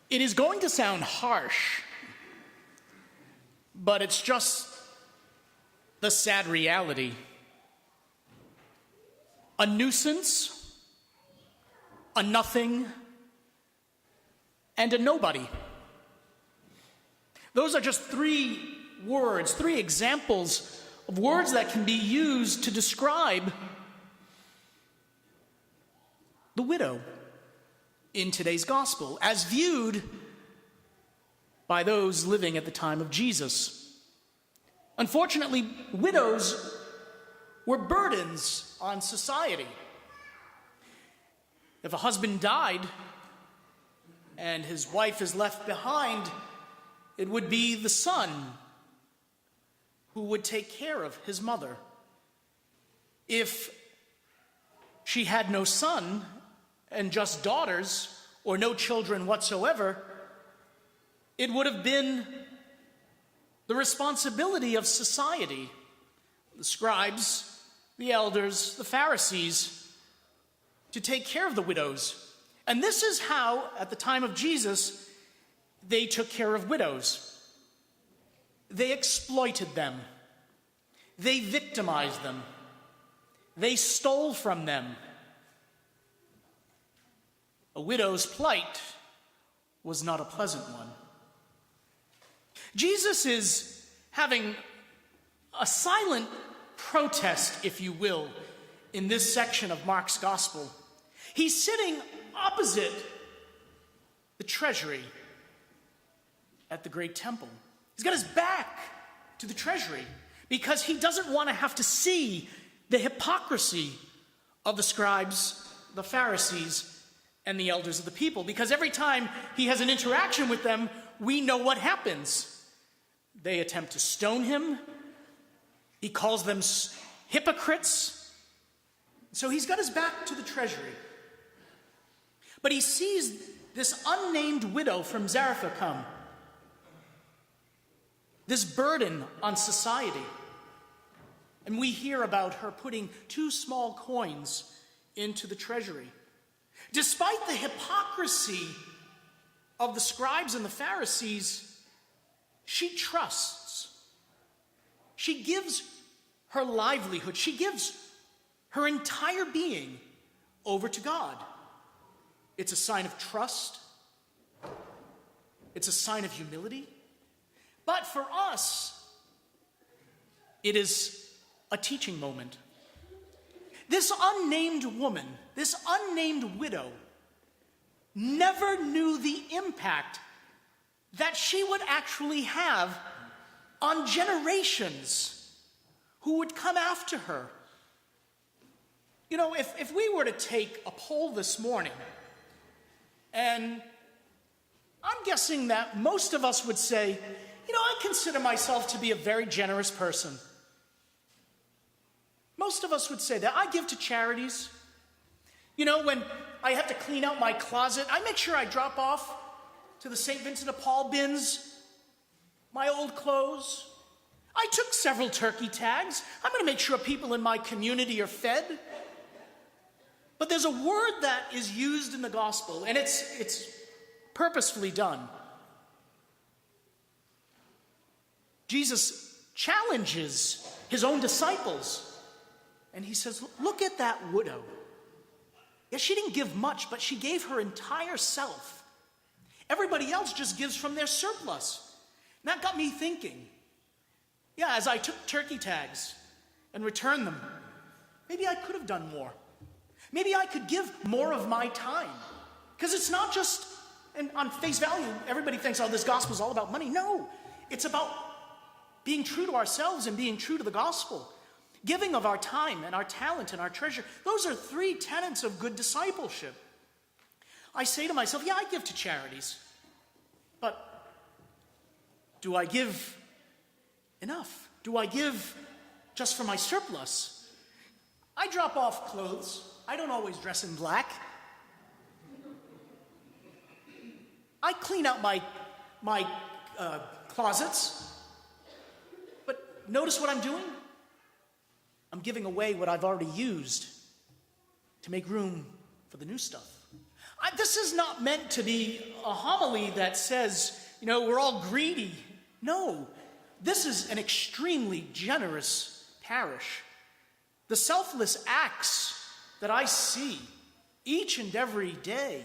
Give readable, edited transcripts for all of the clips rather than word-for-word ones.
It is going to sound harsh, but it's just the sad reality. A nuisance, a nothing, and a nobody. Those are just three words, three examples of words that can be used to describe the widow in today's gospel, as viewed by those living at the time of Jesus. Unfortunately, widows were burdens on society. If a husband died and his wife is left behind, it would be the son who would take care of his mother. If she had no son and just daughters, or no children whatsoever, it would have been the responsibility of society, the scribes, the elders, the Pharisees, to take care of the widows. And this is how, at the time of Jesus, they took care of widows. They exploited them. They victimized them. They stole from them. A widow's plight was not a pleasant one. Jesus is having a silent protest, if you will, in this section of Mark's gospel. He's sitting opposite the treasury at the great temple. He's got his back to the treasury because he doesn't want to have to see the hypocrisy of the scribes, the Pharisees, and the elders of the people. Because every time he has an interaction with them, we know what happens. They attempt to stone him. He calls them hypocrites. So he's got his back to the treasury. But he sees this unnamed widow from Zarephath come. This burden on society. And we hear about her putting 2 small coins into the treasury. Despite the hypocrisy of the scribes and the Pharisees, she trusts. She gives her livelihood. She gives her entire being over to God. It's a sign of trust. It's a sign of humility. But for us, it is a teaching moment. This unnamed woman, this unnamed widow, never knew the impact that she would actually have on generations who would come after her. You know, if we were to take a poll this morning, and I'm guessing that most of us would say, you know, I consider myself to be a very generous person. Most of us would say that. I give to charities. You know, when I have to clean out my closet, I make sure I drop off to the St. Vincent de Paul bins my old clothes. I took several turkey tags. I'm going to make sure people in my community are fed. But there's a word that is used in the gospel, and it's purposefully done. Jesus challenges his own disciples. And he says, look at that widow. Yeah, she didn't give much, but she gave her entire self. Everybody else just gives from their surplus. And that got me thinking. Yeah, as I took turkey tags and returned them, maybe I could have done more. Maybe I could give more of my time. Because it's not just, and on face value, everybody thinks, oh, this gospel is all about money. No, it's about being true to ourselves and being true to the gospel. Giving of our time and our talent and our treasure. Those are 3 tenets of good discipleship. I say to myself, yeah, I give to charities. But do I give enough? Do I give just for my surplus? I drop off clothes. I don't always dress in black. I clean out my closets. But notice what I'm doing? I'm giving away what I've already used to make room for the new stuff. This is not meant to be a homily that says, we're all greedy. No, this is an extremely generous parish. The selfless acts that I see each and every day,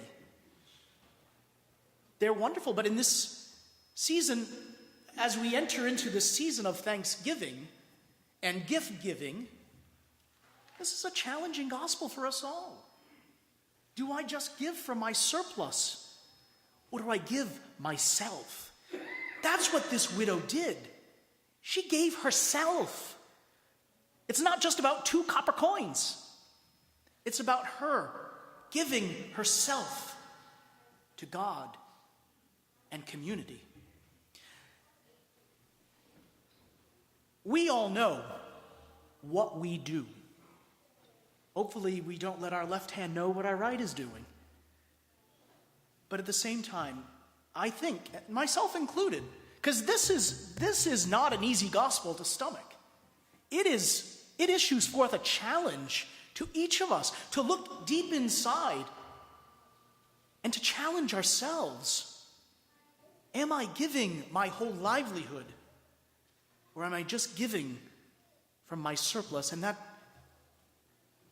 they're wonderful. But in this season, as we enter into the season of thanksgiving and gift giving, this is a challenging gospel for us all. Do I just give from my surplus, or do I give myself? That's what this widow did. She gave herself. It's not just about 2 copper coins. It's about her giving herself to God and community. We all know what we do. Hopefully, we don't let our left hand know what our right is doing. But at the same time, I think, myself included, because this is not an easy gospel to stomach. It issues forth a challenge to each of us to look deep inside and to challenge ourselves. Am I giving my whole livelihood, or am I just giving from my surplus? And that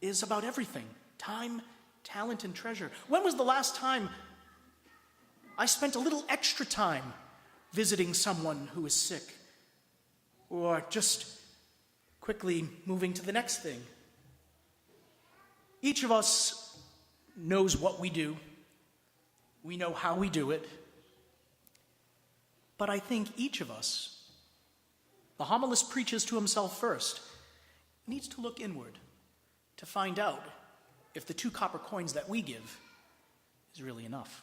is about everything: time, talent, and treasure. When was the last time I spent a little extra time visiting someone who is sick, or just quickly moving to the next thing? Each of us knows what we do. We know how we do it. But I think each of us, the homilist preaches to himself first, needs to look inward to find out if the 2 copper coins that we give is really enough.